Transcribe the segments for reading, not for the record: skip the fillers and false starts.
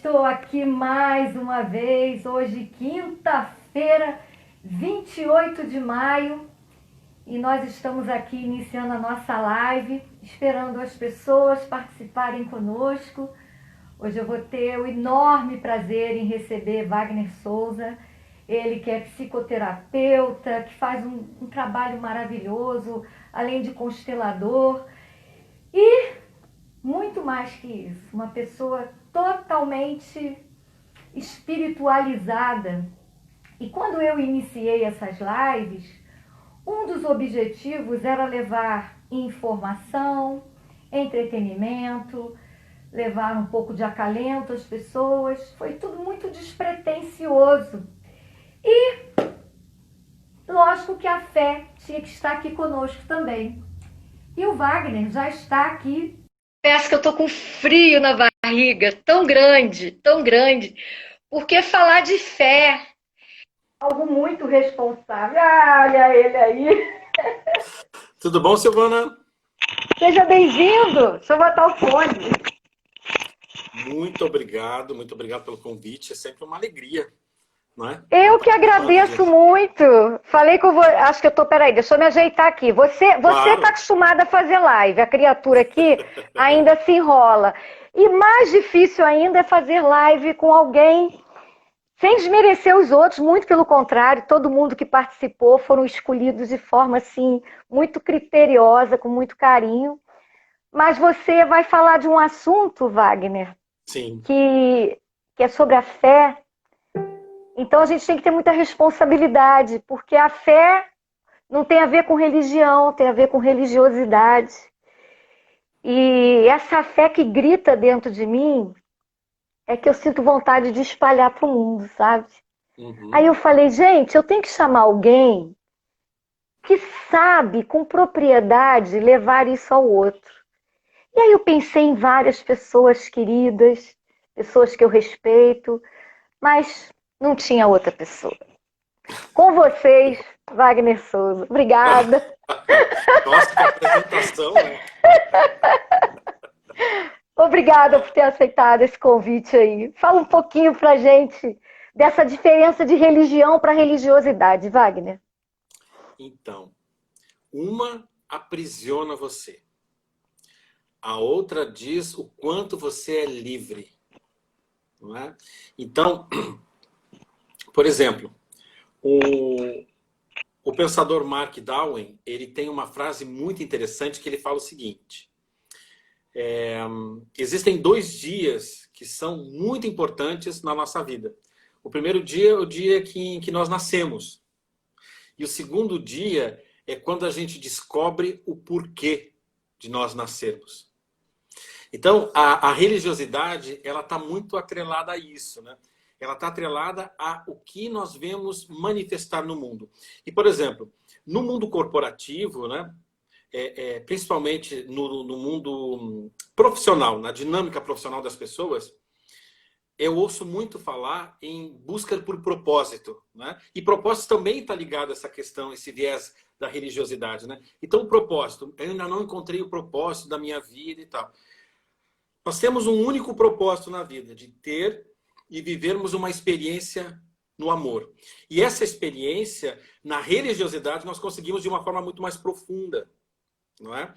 Estou aqui mais uma vez, hoje quinta-feira, 28 de maio, e nós estamos aqui iniciando a nossa live, esperando as pessoas participarem conosco. Hoje eu vou ter o enorme prazer em receber Wagner Souza, ele que é psicoterapeuta, que faz um trabalho maravilhoso, além de constelador, e muito mais que isso, uma pessoa totalmente espiritualizada. E quando eu iniciei essas lives, um dos objetivos era levar informação, entretenimento, levar um pouco de acalento às pessoas. Foi tudo muito despretensioso. E lógico que a fé tinha que estar aqui conosco também. E o Wagner já está aqui. Parece que eu estou com frio na barriga, tão grande, porque falar de fé é algo muito responsável. Olha ele aí. Tudo bom, Silvana? Seja bem-vindo. Deixa eu botar o fone. Muito obrigado pelo convite. É sempre uma alegria, não é? Eu que agradeço muito. Falei com você. Acho que eu tô. Peraí, deixa eu me ajeitar aqui. Você Claro. tá acostumada a fazer live. A criatura aqui ainda se enrola. E mais difícil ainda é fazer live com alguém sem desmerecer os outros, muito pelo contrário, todo mundo que participou foram escolhidos de forma assim muito criteriosa, com muito carinho. Mas você vai falar de um assunto, Wagner, Sim. que é sobre a fé. Então a gente tem que ter muita responsabilidade, porque a fé não tem a ver com religião, tem a ver com religiosidade. E essa fé que grita dentro de mim é que eu sinto vontade de espalhar para o mundo, sabe? Uhum. Aí eu falei, gente, eu tenho que chamar alguém que sabe com propriedade levar isso ao outro. E aí eu pensei em várias pessoas queridas, pessoas que eu respeito, mas não tinha outra pessoa. Com vocês, Wagner Souza. Obrigada. Nossa, que apresentação, né? Obrigada por ter aceitado esse convite aí. Fala um pouquinho pra gente dessa diferença de religião para religiosidade, Wagner. Então, uma aprisiona você. A outra diz o quanto você é livre. Não é? Então, por exemplo, o pensador Mark Darwin, ele tem uma frase muito interessante que ele fala o seguinte: existem 2 dias que são muito importantes na nossa vida. O primeiro dia é o dia que nós nascemos. E o segundo dia é quando a gente descobre o porquê de nós nascermos. Então, a religiosidade, ela está muito atrelada a isso, né? Ela está atrelada a o que nós vemos manifestar no mundo. E, por exemplo, no mundo corporativo, né? Principalmente no mundo profissional, na dinâmica profissional das pessoas, eu ouço muito falar em busca por propósito, né? E propósito também está ligado a essa questão, esse viés da religiosidade, né? Então, o propósito, eu ainda não encontrei o propósito da minha vida e tal. Nós temos um único propósito na vida, de ter e vivermos uma experiência no amor. E essa experiência, na religiosidade, nós conseguimos de uma forma muito mais profunda. Não é?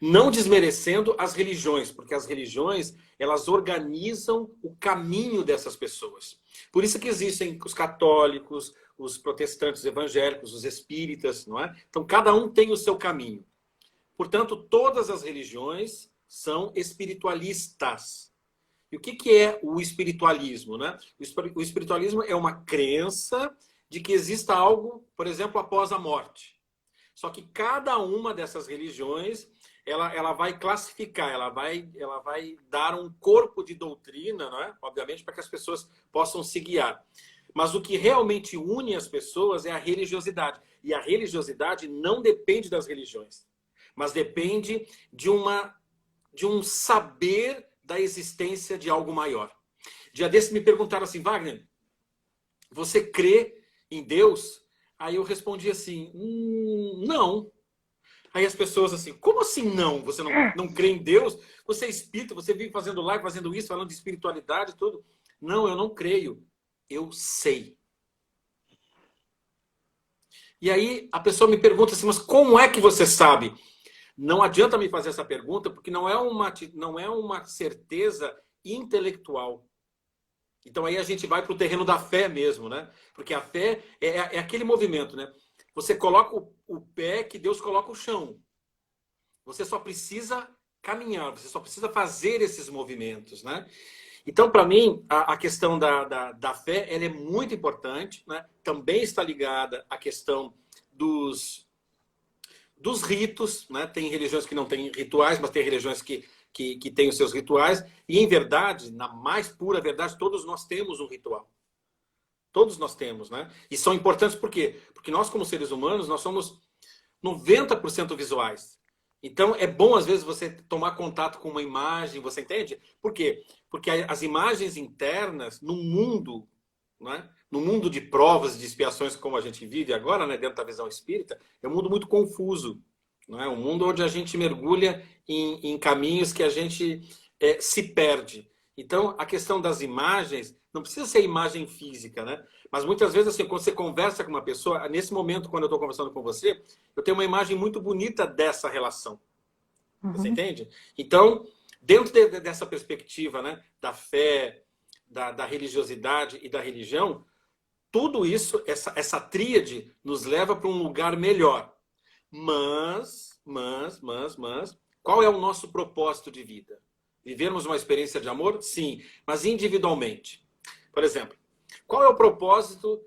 Não desmerecendo as religiões, porque as religiões, elas organizam o caminho dessas pessoas. Por isso que existem os católicos, os protestantes evangélicos, os espíritas, não é? Então, cada um tem o seu caminho. Portanto, todas as religiões são espiritualistas. E o que é o espiritualismo, né? O espiritualismo é uma crença de que exista algo, por exemplo, após a morte. Só que cada uma dessas religiões, ela vai classificar, ela vai dar um corpo de doutrina, não é? Obviamente, para que as pessoas possam se guiar. Mas o que realmente une as pessoas é a religiosidade. E a religiosidade não depende das religiões, mas depende de um saber da existência de algo maior. Dia desse me perguntaram assim, Wagner, você crê em Deus? Aí eu respondi assim, não. Aí as pessoas assim, como assim não? Você não crê em Deus? Você é espírita, você vive fazendo live, fazendo isso, falando de espiritualidade e tudo. Não, eu não creio. Eu sei. E aí a pessoa me pergunta assim, mas como é que você sabe? Não adianta me fazer essa pergunta, porque não é uma certeza intelectual. Então aí a gente vai para o terreno da fé mesmo, né? Porque a fé é aquele movimento, né? Você coloca o pé que Deus coloca o chão. Você só precisa caminhar, você só precisa fazer esses movimentos, né? Então, para mim, a questão da fé, ela é muito importante, né? Também está ligada à questão dos ritos, né? Tem religiões que não têm rituais, mas tem religiões que têm os seus rituais. E, em verdade, na mais pura verdade, todos nós temos um ritual. Todos nós temos, né? E são importantes por quê? Porque nós, como seres humanos, nós somos 90% visuais. Então, é bom, às vezes, você tomar contato com uma imagem, você entende? Por quê? Porque as imagens internas, no mundo, né? No mundo de provas, de expiações, como a gente vive agora, né? Dentro da visão espírita, é um mundo muito confuso. Não é? Um mundo onde a gente mergulha em caminhos que a gente se perde. Então, a questão das imagens, não precisa ser imagem física, né? Mas muitas vezes, assim, quando você conversa com uma pessoa, nesse momento, quando eu estou conversando com você, eu tenho uma imagem muito bonita dessa relação. Você Uhum. entende? Então, dentro dessa perspectiva, né, da fé, da religiosidade e da religião, tudo isso, essa tríade, nos leva para um lugar melhor. Mas, qual é o nosso propósito de vida? Vivermos uma experiência de amor? Sim, mas individualmente. Por exemplo, qual é o propósito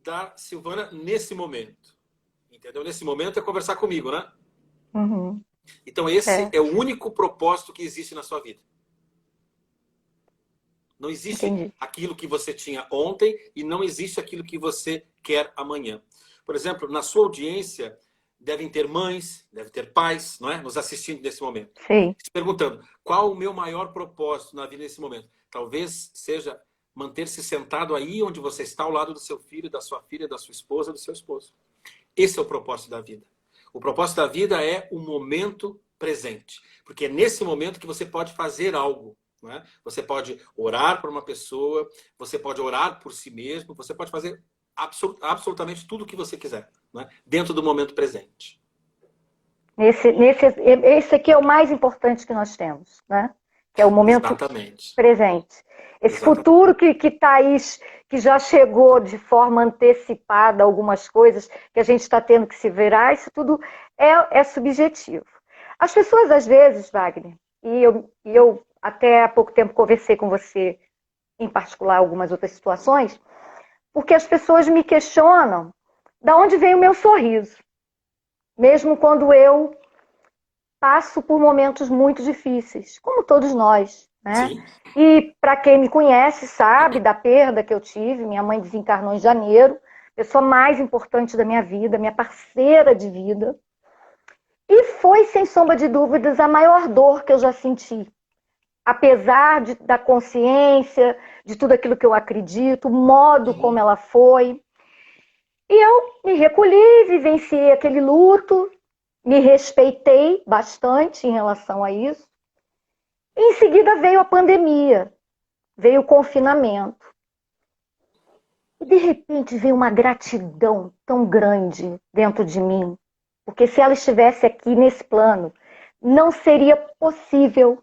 da Silvana nesse momento? Entendeu? Nesse momento é conversar comigo, né? Uhum. Então esse É, é o único propósito que existe na sua vida. Não existe entendi. aquilo que você tinha ontem e não existe aquilo que você quer amanhã. Por exemplo, na sua audiência devem ter mães, devem ter pais, não é? Nos assistindo nesse momento. Sei. Se perguntando, qual o meu maior propósito na vida nesse momento? Talvez seja manter-se sentado aí onde você está, ao lado do seu filho, da sua filha, da sua esposa, do seu esposo. Esse é o propósito da vida. O propósito da vida é o momento presente. Porque é nesse momento que você pode fazer algo. Não é? Você pode orar por uma pessoa, você pode orar por si mesmo, você pode fazer absolutamente tudo o que você quiser, não é? Dentro do momento presente. Esse aqui é o mais importante que nós temos, né? Que é o momento Exatamente. presente. Esse Exatamente. futuro que está aí, que já chegou de forma antecipada, algumas coisas que a gente está tendo que se virar, isso tudo é subjetivo. As pessoas, às vezes, Wagner, e eu até há pouco tempo conversei com você, em particular, algumas outras situações, porque as pessoas me questionam de onde vem o meu sorriso, mesmo quando eu passo por momentos muito difíceis, como todos nós, né? Sim. E para quem me conhece sabe da perda que eu tive, minha mãe desencarnou em janeiro, pessoa mais importante da minha vida, minha parceira de vida, e foi, sem sombra de dúvidas, a maior dor que eu já senti. Apesar da consciência, de tudo aquilo que eu acredito, o modo como Uhum. ela foi. E eu me recolhi, vivenciei aquele luto, me respeitei bastante em relação a isso. E em seguida veio a pandemia, veio o confinamento. E de repente veio uma gratidão tão grande dentro de mim, porque se ela estivesse aqui nesse plano, não seria possível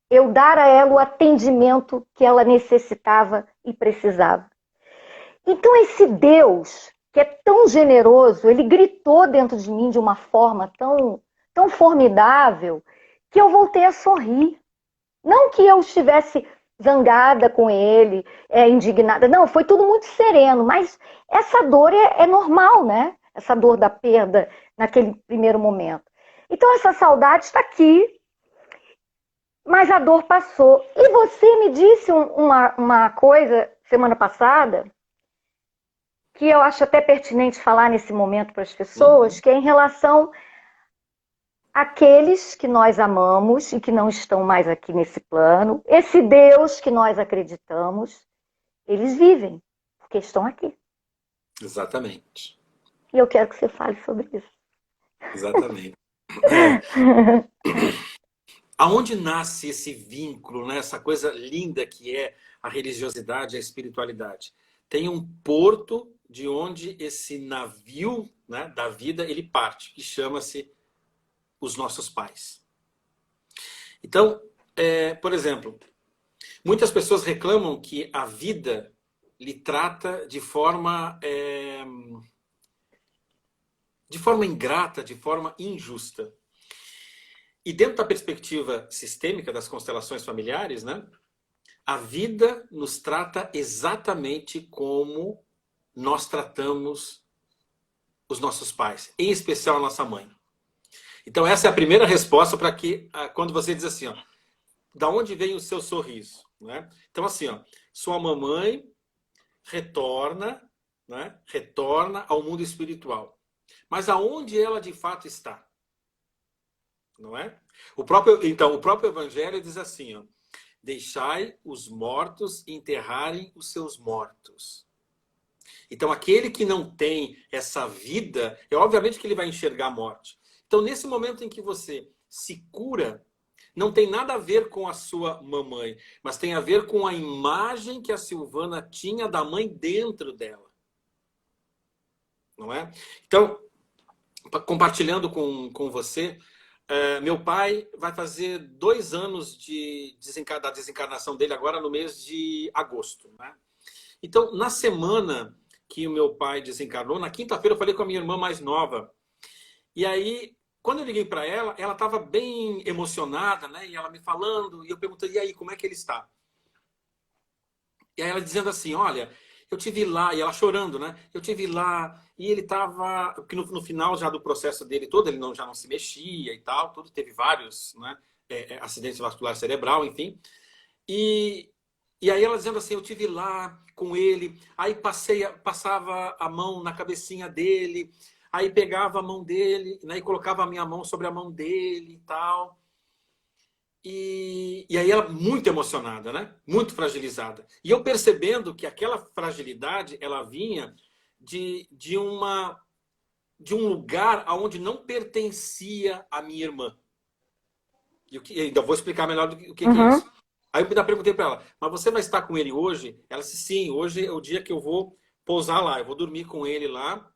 eu dar a ela o atendimento que ela necessitava e precisava. Então esse Deus, que é tão generoso, ele gritou dentro de mim de uma forma tão formidável, que eu voltei a sorrir. Não que eu estivesse zangada com ele, indignada. Não, foi tudo muito sereno, mas essa dor é normal, né? Essa dor da perda naquele primeiro momento. Então essa saudade está aqui, mas a dor passou. E você me disse uma coisa semana passada, que eu acho até pertinente falar nesse momento para as pessoas, Uhum. que é em relação àqueles que nós amamos e que não estão mais aqui nesse plano, esse Deus que nós acreditamos, eles vivem, porque estão aqui. Exatamente. E eu quero que você fale sobre isso. Exatamente. É. Aonde nasce esse vínculo, né? Essa coisa linda que é a religiosidade, a espiritualidade? Tem um porto de onde esse navio, né, da vida ele parte, que chama-se os nossos pais. Então, por exemplo, muitas pessoas reclamam que a vida lhe trata de forma ingrata, de forma injusta. E dentro da perspectiva sistêmica das constelações familiares, né, a vida nos trata exatamente como nós tratamos os nossos pais, em especial a nossa mãe. Então essa é a primeira resposta para que, quando você diz assim, ó, da onde vem o seu sorriso? Né? Então assim, ó, sua mamãe retorna, né, retorna ao mundo espiritual. Mas aonde ela de fato está? Não é? Então, o próprio Evangelho diz assim, ó, deixai os mortos enterrarem os seus mortos. Então, aquele que não tem essa vida, obviamente que ele vai enxergar a morte. Então, nesse momento em que você se cura, não tem nada a ver com a sua mamãe, mas tem a ver com a imagem que a Silvana tinha da mãe dentro dela. Não é? Então, compartilhando com você, meu pai vai fazer 2 anos da desencarnação dele agora no mês de agosto. Né? Então, na semana que o meu pai desencarnou, na quinta-feira eu falei com a minha irmã mais nova. E aí, quando eu liguei para ela, ela estava bem emocionada, né? E ela me falando, e eu perguntei, e aí, como é que ele está? E aí ela dizendo assim, olha, eu tive lá, e ela chorando, né? Eu tive lá, e ele estava, porque no final já do processo dele todo, ele já não se mexia e tal, tudo, teve vários, né, acidentes vascular cerebral, enfim. E aí ela dizendo assim, eu tive lá com ele, aí passava a mão na cabecinha dele, aí pegava a mão dele, né, e colocava a minha mão sobre a mão dele e tal. E aí ela muito emocionada, né? Muito fragilizada. E eu percebendo que aquela fragilidade, ela vinha de um lugar aonde não pertencia à minha irmã. E ainda vou explicar melhor o que é isso. Aí eu ainda perguntei para ela, mas você vai estar com ele hoje? Ela disse, sim, hoje é o dia que eu vou pousar lá, eu vou dormir com ele lá,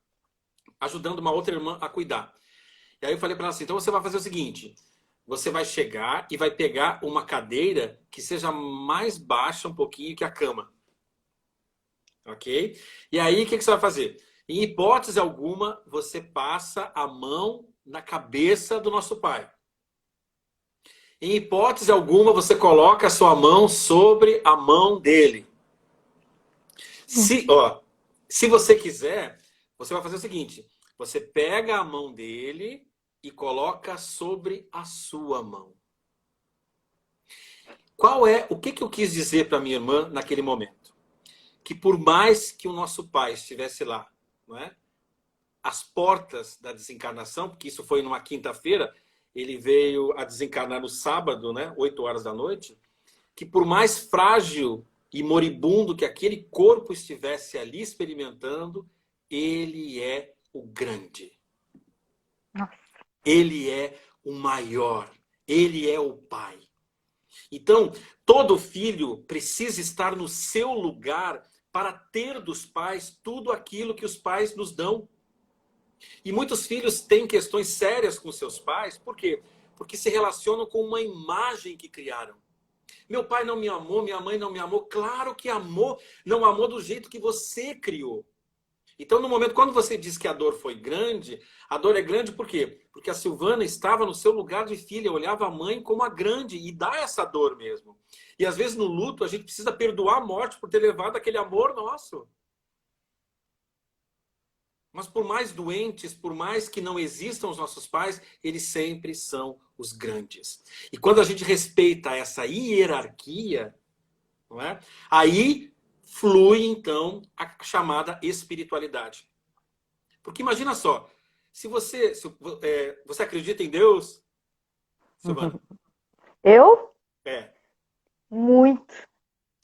ajudando uma outra irmã a cuidar. E aí eu falei para ela assim, então você vai fazer o seguinte, você vai chegar e vai pegar uma cadeira que seja mais baixa um pouquinho que a cama. Ok? E aí o que você vai fazer? Em hipótese alguma, você passa a mão na cabeça do nosso pai. Em hipótese alguma, você coloca a sua mão sobre a mão dele. Se você quiser, você vai fazer o seguinte, você pega a mão dele e coloca sobre a sua mão. O que eu quis dizer para minha irmã naquele momento? Que por mais que o nosso pai estivesse lá, não é? As portas da desencarnação, porque isso foi numa quinta-feira, ele veio a desencarnar no sábado, né, 8 horas da noite, que por mais frágil e moribundo que aquele corpo estivesse ali experimentando, ele é o grande. Nossa. Ele é o maior. Ele é o pai. Então, todo filho precisa estar no seu lugar para ter dos pais tudo aquilo que os pais nos dão. E muitos filhos têm questões sérias com seus pais, por quê? Porque se relacionam com uma imagem que criaram. Meu pai não me amou, minha mãe não me amou. Claro que amou, não amou do jeito que você criou. Então, no momento, quando você diz que a dor foi grande, a dor é grande por quê? Porque a Silvana estava no seu lugar de filha, olhava a mãe como a grande e dá essa dor mesmo. E às vezes no luto a gente precisa perdoar a morte por ter levado aquele amor nosso. Mas por mais doentes, por mais que não existam os nossos pais, eles sempre são os grandes. E quando a gente respeita essa hierarquia, não é? Aí flui então a chamada espiritualidade. Porque imagina só, se você acredita em Deus, Silvana? Eu? É. Muito.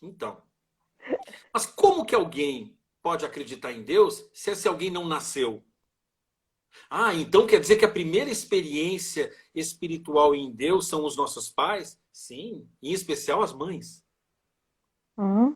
Então. Mas como que alguém pode acreditar em Deus se esse alguém não nasceu? Ah, então quer dizer que a primeira experiência espiritual em Deus são os nossos pais? Sim, em especial as mães. Uhum.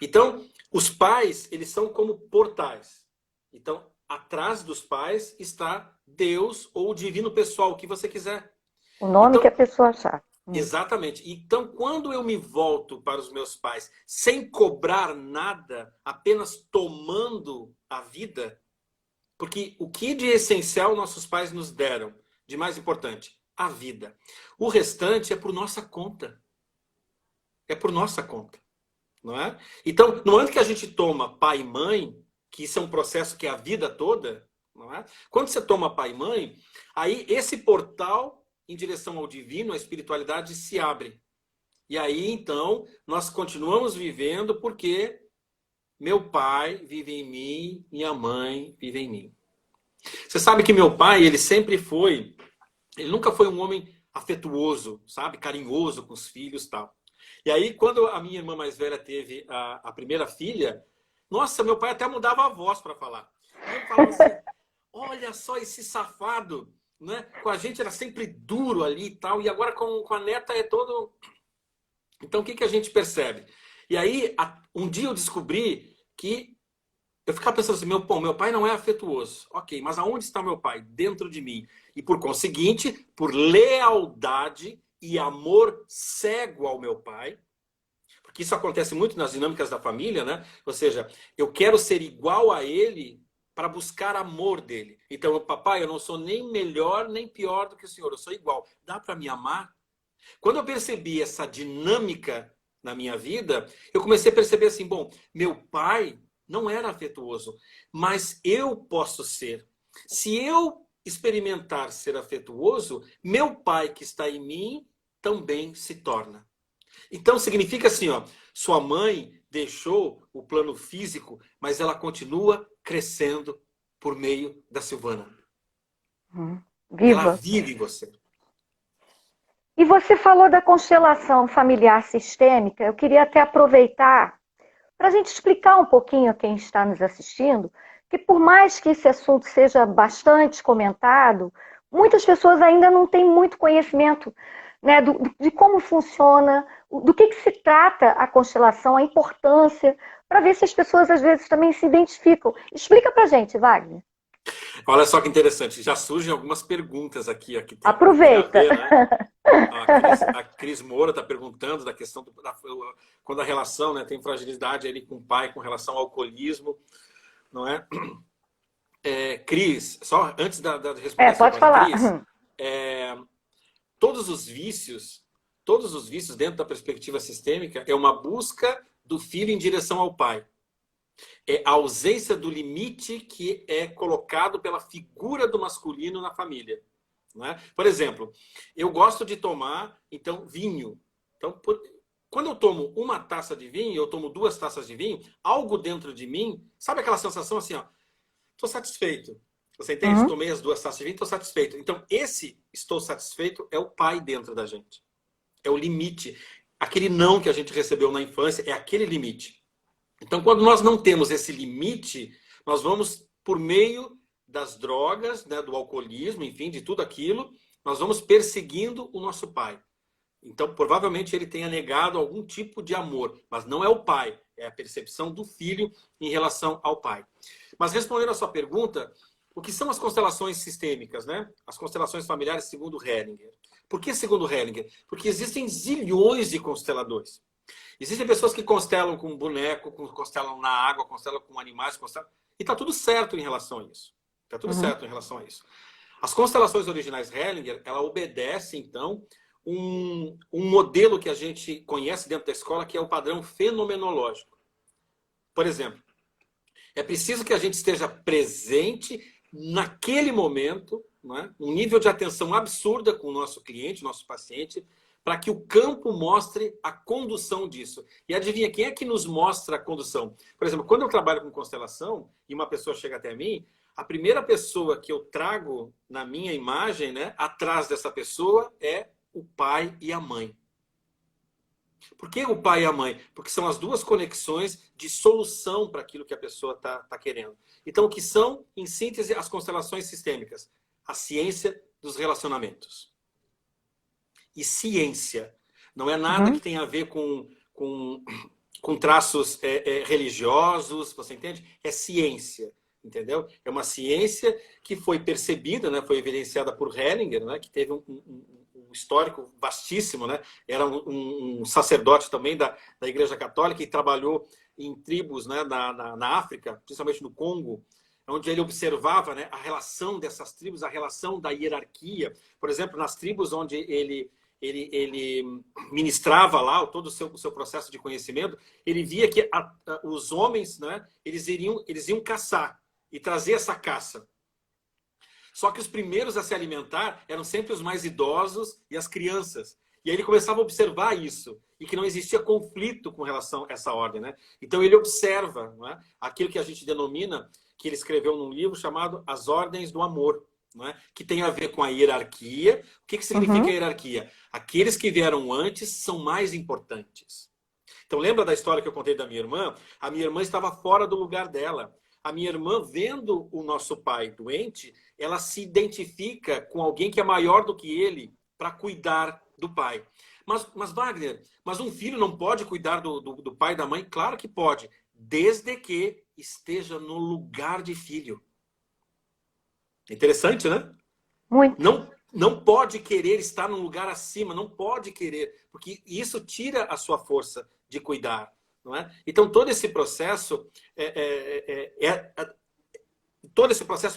Então, os pais, eles são como portais. Então, atrás dos pais está Deus ou o divino pessoal, o que você quiser. O nome que a Então, pessoa achar. exatamente. Então, quando eu me volto para os meus pais sem cobrar nada, apenas tomando a vida, porque o que de essencial nossos pais nos deram, de mais importante? A vida. O restante é por nossa conta. É por nossa conta. Não é? Então, no momento que a gente toma pai e mãe, que isso é um processo que é a vida toda, não é? Quando você toma pai e mãe, aí esse portal em direção ao divino, a espiritualidade se abre. E aí, então, nós continuamos vivendo porque meu pai vive em mim, minha mãe vive em mim. Você sabe que meu pai, ele nunca foi um homem afetuoso, sabe? Carinhoso com os filhos e tal. E aí, quando a minha irmã mais velha teve a primeira filha, nossa, meu pai até mudava a voz para falar. E eu falava assim, olha só esse safado, né? Com a gente era sempre duro ali e tal, e agora com a neta é todo... Então, o que a gente percebe? E aí, um dia eu descobri que eu ficava pensando assim, meu pai não é afetuoso. Ok, mas aonde está meu pai? Dentro de mim. E por conseguinte, por lealdade e amor cego ao meu pai, porque isso acontece muito nas dinâmicas da família, né? Ou seja, eu quero ser igual a ele para buscar amor dele. Então, papai, eu não sou nem melhor nem pior do que o senhor, eu sou igual. Dá para me amar? Quando eu percebi essa dinâmica na minha vida, eu comecei a perceber assim, bom, meu pai não era afetuoso, mas eu posso ser. Se eu experimentar ser afetuoso, meu pai que está em mim também se torna. Então significa assim, ó, sua mãe deixou o plano físico, mas ela continua crescendo por meio da Silvana. Ela Viva. vive em você. E você falou da constelação familiar sistêmica. Eu queria até aproveitar para a gente explicar um pouquinho a quem está nos assistindo, que por mais que esse assunto seja bastante comentado, muitas pessoas ainda não têm muito conhecimento, né, de como funciona, do que se trata a constelação, a importância, para ver se as pessoas às vezes também se identificam. Explica para a gente, Wagner. Olha só que interessante, já surgem algumas perguntas aqui, ó, que tem a Aproveita. ver, né? A Cris Moura está perguntando da questão quando a relação, né, tem fragilidade ali com o pai com relação ao alcoolismo, não é? Cris, só antes da responder essa Pode pergunta, falar. Cris, é, todos os vícios dentro da perspectiva sistêmica é uma busca do filho em direção ao pai. É a ausência do limite que é colocado pela figura do masculino na família. Não é? Por exemplo, eu gosto de tomar, então, vinho. Então, quando eu tomo uma taça de vinho, eu tomo 2 taças de vinho, algo dentro de mim, sabe aquela sensação assim, ó, estou satisfeito. Você entende? Uhum. Tomei as 2 taças de vinho, estou satisfeito. Então, esse estou satisfeito é o pai dentro da gente. É o limite. Aquele não que a gente recebeu na infância é aquele limite. Então, quando nós não temos esse limite, nós vamos, por meio das drogas, né, do alcoolismo, enfim, de tudo aquilo, nós vamos perseguindo o nosso pai. Então, provavelmente, ele tenha negado algum tipo de amor, mas não é o pai, é a percepção do filho em relação ao pai. Mas respondendo a sua pergunta, o que são as constelações sistêmicas, né? As constelações familiares segundo Hellinger. Por que segundo Hellinger? Porque existem zilhões de consteladores. Existem pessoas que constelam com boneco, constelam na água, constelam com animais, constelam... e está tudo certo em relação a isso. Está tudo certo em relação a isso. As constelações originais Hellinger, ela obedece, então, um modelo que a gente conhece dentro da escola, que é o padrão fenomenológico. Por exemplo, é preciso que a gente esteja presente naquele momento, não é? Um nível de atenção absurda com o nosso cliente, nosso paciente, para que o campo mostre a condução disso. E adivinha, quem é que nos mostra a condução? Por exemplo, quando eu trabalho com constelação e uma pessoa chega até mim, a primeira pessoa que eu trago na minha imagem, né, atrás dessa pessoa, é o pai e a mãe. Por que o pai e a mãe? Porque são as duas conexões de solução para aquilo que a pessoa está querendo. Então, o que são, em síntese, as constelações sistêmicas? A ciência dos relacionamentos. E ciência não é nada que tenha a ver com traços religiosos, você entende? É ciência, entendeu? É uma ciência que foi percebida, né, foi evidenciada por Hellinger, né, que teve um histórico vastíssimo, né? Era um sacerdote também da Igreja Católica e trabalhou em tribos, né, na África, principalmente no Congo, onde ele observava, né, a relação dessas tribos, a relação da hierarquia. Por exemplo, nas tribos onde ele ministrava lá todo o seu processo de conhecimento, ele via que os homens, né, eles iam caçar e trazer essa caça. Só que os primeiros a se alimentar eram sempre os mais idosos e as crianças. E aí ele começava a observar isso, e que não existia conflito com relação a essa ordem, né? Então ele observa, não é, aquilo que a gente denomina, que ele escreveu num livro chamado As Ordens do Amor, não é? Que tem a ver com a hierarquia. O que significa a hierarquia? Aqueles que vieram antes são mais importantes. Então lembra da história que eu contei da minha irmã? A minha irmã estava fora do lugar dela. A minha irmã, vendo o nosso pai doente, ela se identifica com alguém que é maior do que ele para cuidar do pai. Mas Wagner, mas um filho não pode cuidar do pai e da mãe? Claro que pode, desde que esteja no lugar de filho. Interessante, né? Muito. Não pode querer estar num lugar acima, não pode querer, porque isso tira a sua força de cuidar. Não é? Então, todo esse processo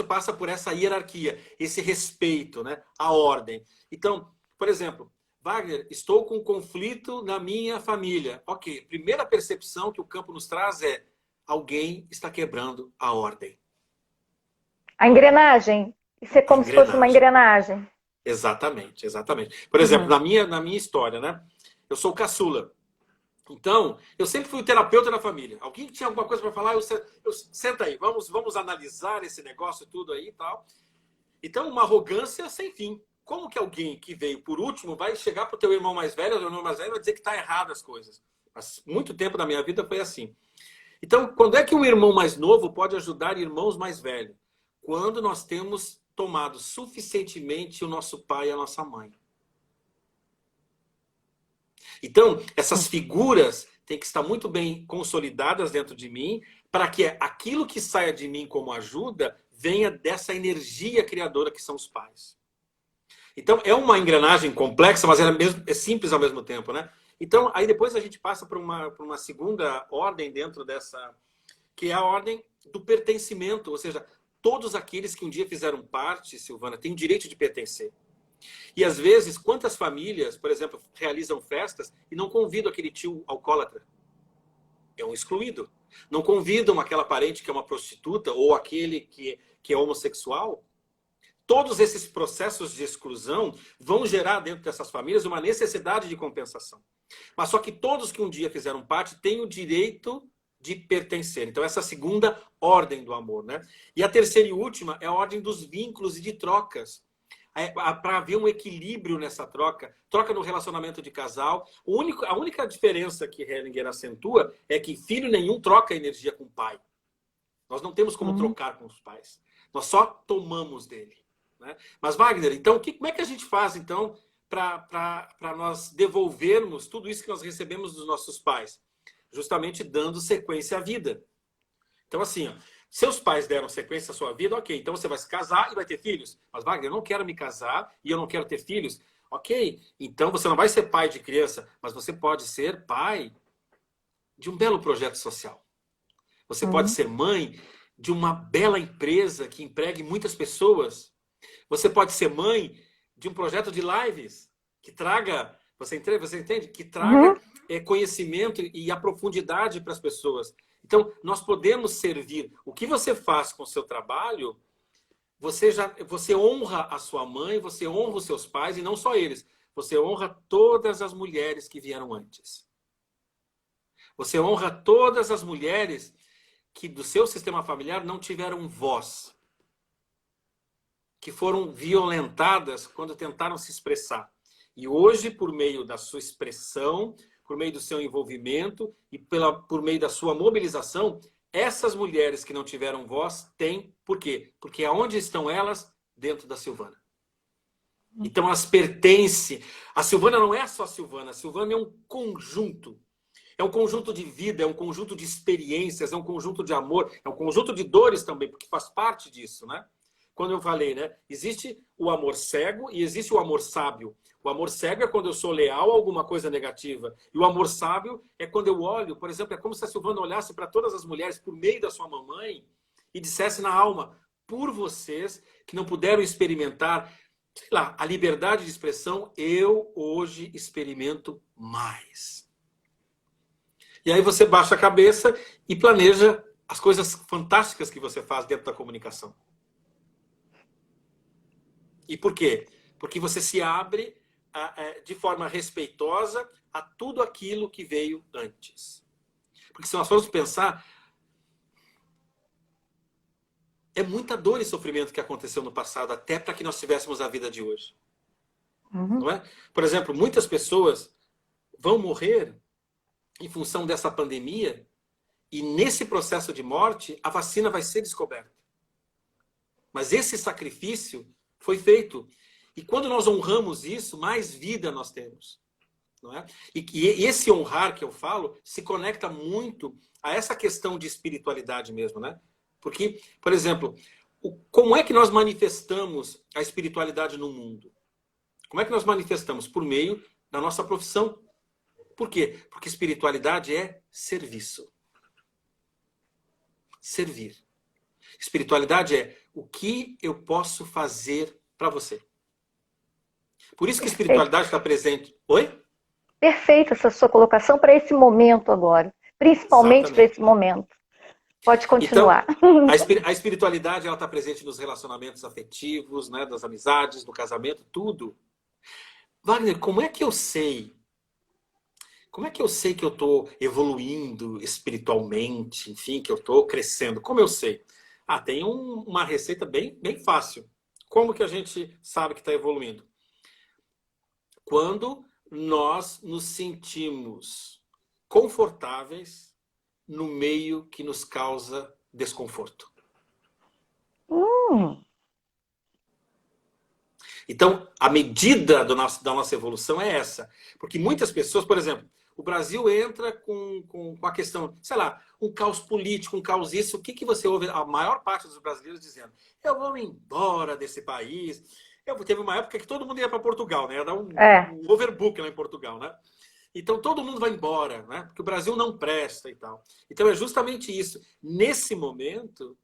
passa por essa hierarquia, esse respeito, né? A ordem. Então, por exemplo, Wagner, estou com um conflito na minha família. Ok, primeira percepção que o campo nos traz é alguém está quebrando a ordem. A engrenagem. Isso é como se fosse uma engrenagem. Exatamente, exatamente. Por exemplo, na minha história, né? Eu sou caçula. Então, eu sempre fui o terapeuta da família. Alguém que tinha alguma coisa para falar, eu senta aí, vamos analisar esse negócio tudo aí e tal. Então, uma arrogância sem fim. Como que alguém que veio por último vai chegar para o teu irmão mais velho, ou teu irmão mais velho, e vai dizer que está errado as coisas? Mas muito tempo da minha vida foi assim. Então, quando é que um irmão mais novo pode ajudar irmãos mais velhos? Quando nós temos tomado suficientemente o nosso pai e a nossa mãe. Então, essas figuras têm que estar muito bem consolidadas dentro de mim, para que aquilo que saia de mim como ajuda venha dessa energia criadora que são os pais. Então, é uma engrenagem complexa, mas é simples ao mesmo tempo, né? Então, aí depois a gente passa por uma segunda ordem dentro dessa, que é a ordem do pertencimento, ou seja, todos aqueles que um dia fizeram parte, Silvana, têm o direito de pertencer. E às vezes, quantas famílias, por exemplo, realizam festas e não convidam aquele tio alcoólatra? É um excluído. Não convidam aquela parente que é uma prostituta ou aquele que é homossexual? Todos esses processos de exclusão vão gerar dentro dessas famílias uma necessidade de compensação. Mas só que todos que um dia fizeram parte têm o direito de pertencer. Então, essa é a segunda ordem do amor, né? E a terceira e última é a ordem dos vínculos e de trocas. Para haver um equilíbrio nessa troca no relacionamento de casal. A única diferença que Hellinger acentua é que filho nenhum troca energia com o pai. Nós não temos como trocar com os pais. Nós só tomamos dele. Né? Mas, Wagner, então, como é que a gente faz, então, para nós devolvermos tudo isso que nós recebemos dos nossos pais? Justamente dando sequência à vida. Então, assim, ó, seus pais deram sequência à sua vida, ok, então você vai se casar e vai ter filhos. Mas, Wagner, eu não quero me casar e eu não quero ter filhos. Ok, então você não vai ser pai de criança, mas você pode ser pai de um belo projeto social. Você pode ser mãe de uma bela empresa que empregue muitas pessoas. Você pode ser mãe de um projeto de lives que traga, você entende? Que traga conhecimento e a profundidade para as pessoas. Então, nós podemos servir. O que você faz com o seu trabalho, você honra a sua mãe, você honra os seus pais, e não só eles. Você honra todas as mulheres que vieram antes. Você honra todas as mulheres que do seu sistema familiar não tiveram voz. Que foram violentadas quando tentaram se expressar. E hoje, por meio da sua expressão, por meio do seu envolvimento e por meio da sua mobilização, essas mulheres que não tiveram voz têm. Por quê? Porque aonde estão elas? Dentro da Silvana. Então elas pertencem. A Silvana não é só a Silvana é um conjunto. É um conjunto de vida, é um conjunto de experiências, é um conjunto de amor, é um conjunto de dores também, porque faz parte disso, né? Quando eu falei, né? Existe o amor cego e existe o amor sábio. O amor cego é quando eu sou leal a alguma coisa negativa. E o amor sábio é quando eu olho, por exemplo, é como se a Silvana olhasse para todas as mulheres por meio da sua mamãe e dissesse na alma, por vocês que não puderam experimentar, sei lá, a liberdade de expressão, eu hoje experimento mais. E aí você baixa a cabeça e planeja as coisas fantásticas que você faz dentro da comunicação. E por quê? Porque você se abre de forma respeitosa a tudo aquilo que veio antes. Porque se nós formos pensar, é muita dor e sofrimento que aconteceu no passado, até para que nós tivéssemos a vida de hoje. Não é? Por exemplo, muitas pessoas vão morrer em função dessa pandemia, e nesse processo de morte, a vacina vai ser descoberta. Mas esse sacrifício foi feito. E quando nós honramos isso, mais vida nós temos. Não é? E esse honrar que eu falo se conecta muito a essa questão de espiritualidade mesmo, né? Porque, por exemplo, como é que nós manifestamos a espiritualidade no mundo? Como é que nós manifestamos? Por meio da nossa profissão. Por quê? Porque espiritualidade é serviço. Servir. Espiritualidade é o que eu posso fazer para você. Por isso que a espiritualidade está presente. Oi? Perfeita essa sua colocação para esse momento agora. Principalmente para esse momento. Pode continuar. Então, a espiritualidade está presente nos relacionamentos afetivos, né, das amizades, no casamento, tudo. Wagner, como é que eu sei? Como é que eu sei que eu estou evoluindo espiritualmente, enfim, que eu estou crescendo? Como eu sei? Tem uma receita bem fácil. Como que a gente sabe que está evoluindo? Quando nós nos sentimos confortáveis no meio que nos causa desconforto. Então, a medida da nossa evolução é essa. Porque muitas pessoas, por exemplo, o Brasil entra com a questão, sei lá, um caos político, um caos isso. O que você ouve a maior parte dos brasileiros dizendo? Eu vou embora desse país. Teve uma época que todo mundo ia para Portugal, né? Ia dar um overbook lá em Portugal, né? Então todo mundo vai embora, né? Porque o Brasil não presta e tal. Então é justamente isso. Nesse momento,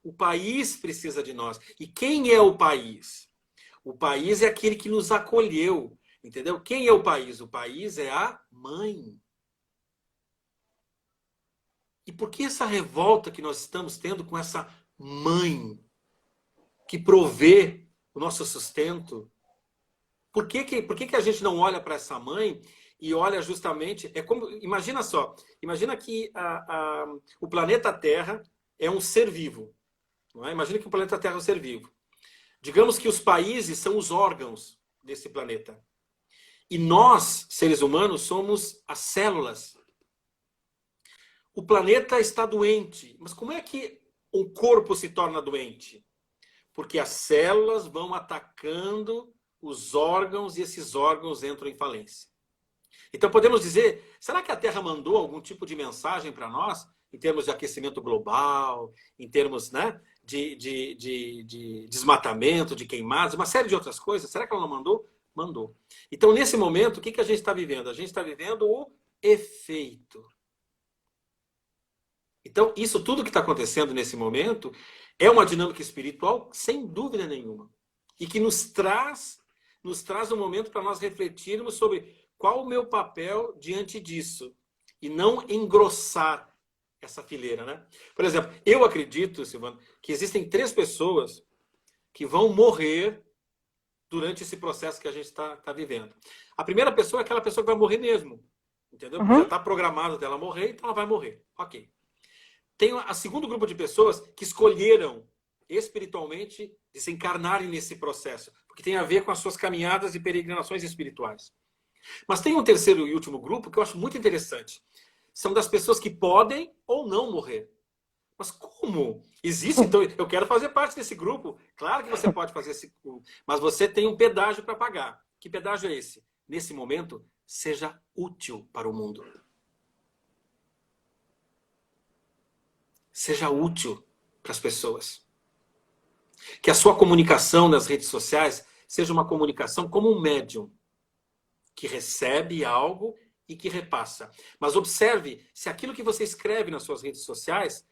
o país precisa de nós. E quem é o país? O país é aquele que nos acolheu, entendeu? Quem é o país? O país é a mãe. E por que essa revolta que nós estamos tendo com essa mãe que provê o nosso sustento? Por que a gente não olha para essa mãe e olha justamente... Imagina só, imagina que o planeta Terra é um ser vivo. Não é? Imagina que o planeta Terra é um ser vivo. Digamos que os países são os órgãos desse planeta. E nós, seres humanos, somos as células. O planeta está doente. Mas como é que um corpo se torna doente? Porque as células vão atacando os órgãos e esses órgãos entram em falência. Então podemos dizer, será que a Terra mandou algum tipo de mensagem para nós, em termos de aquecimento global, em termos, né, de desmatamento, de queimadas, uma série de outras coisas? Será que ela não mandou? Mandou. Então nesse momento, o que a gente está vivendo? A gente está vivendo o efeito. Então isso tudo que está acontecendo nesse momento é uma dinâmica espiritual, sem dúvida nenhuma. E que nos traz um momento para nós refletirmos sobre qual o meu papel diante disso. E não engrossar essa fileira, né? Por exemplo, eu acredito, Silvana, que existem 3 pessoas que vão morrer durante esse processo que a gente está vivendo. A primeira pessoa é aquela pessoa que vai morrer mesmo. Entendeu? Já está programado dela morrer, então ela vai morrer. Ok. Tem o segundo grupo de pessoas que escolheram espiritualmente desencarnarem nesse processo, porque tem a ver com as suas caminhadas e peregrinações espirituais. Mas tem um terceiro e último grupo que eu acho muito interessante. São das pessoas que podem ou não morrer. Mas como? Existe, então, eu quero fazer parte desse grupo. Claro que você pode fazer esse grupo, mas você tem um pedágio para pagar. Que pedágio é esse? Nesse momento, seja útil para o mundo. Seja útil para as pessoas. Que a sua comunicação nas redes sociais seja uma comunicação como um médium, que recebe algo e que repassa. Mas observe se aquilo que você escreve nas suas redes sociais,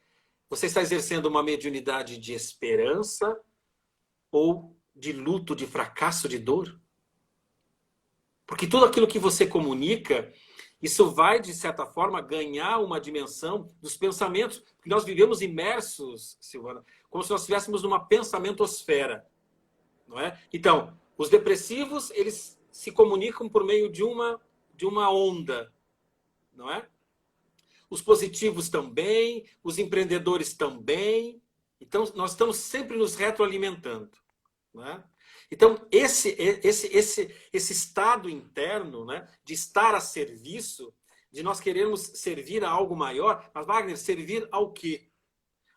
você está exercendo uma mediunidade de esperança ou de luto, de fracasso, de dor. Porque tudo aquilo que você comunica, isso vai, de certa forma, ganhar uma dimensão dos pensamentos. Porque nós vivemos imersos, Silvana, como se nós estivéssemos numa pensamentosfera. Não é? Então, os depressivos, eles se comunicam por meio de uma onda. Não é? Os positivos também, os empreendedores também. Então, nós estamos sempre nos retroalimentando. Não é? Então, esse estado interno, né, de estar a serviço, de nós querermos servir a algo maior, mas, Wagner, servir ao quê?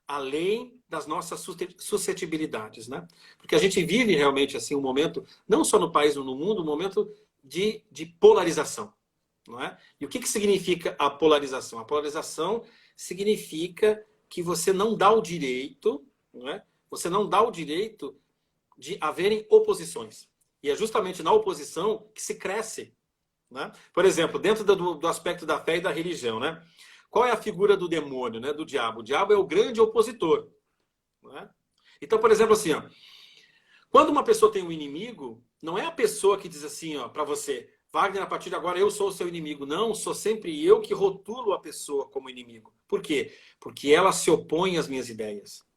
Além das nossas suscetibilidades, né? Porque a gente vive realmente assim um momento, não só no país ou no mundo, um momento de polarização. Não é? E o que significa a polarização? A polarização significa que você não dá o direito, não é? Você não dá o direito de haverem oposições. E é justamente na oposição que se cresce. Né? Por exemplo, dentro do aspecto da fé e da religião, né? Qual é a figura do demônio, né? Do diabo? O diabo é o grande opositor. Né? Então, por exemplo, assim, ó, quando uma pessoa tem um inimigo, não é a pessoa que diz assim, ó, para você, Wagner, a partir de agora eu sou o seu inimigo. Não, sou sempre eu que rotulo a pessoa como inimigo. Por quê? Porque ela se opõe às minhas ideias.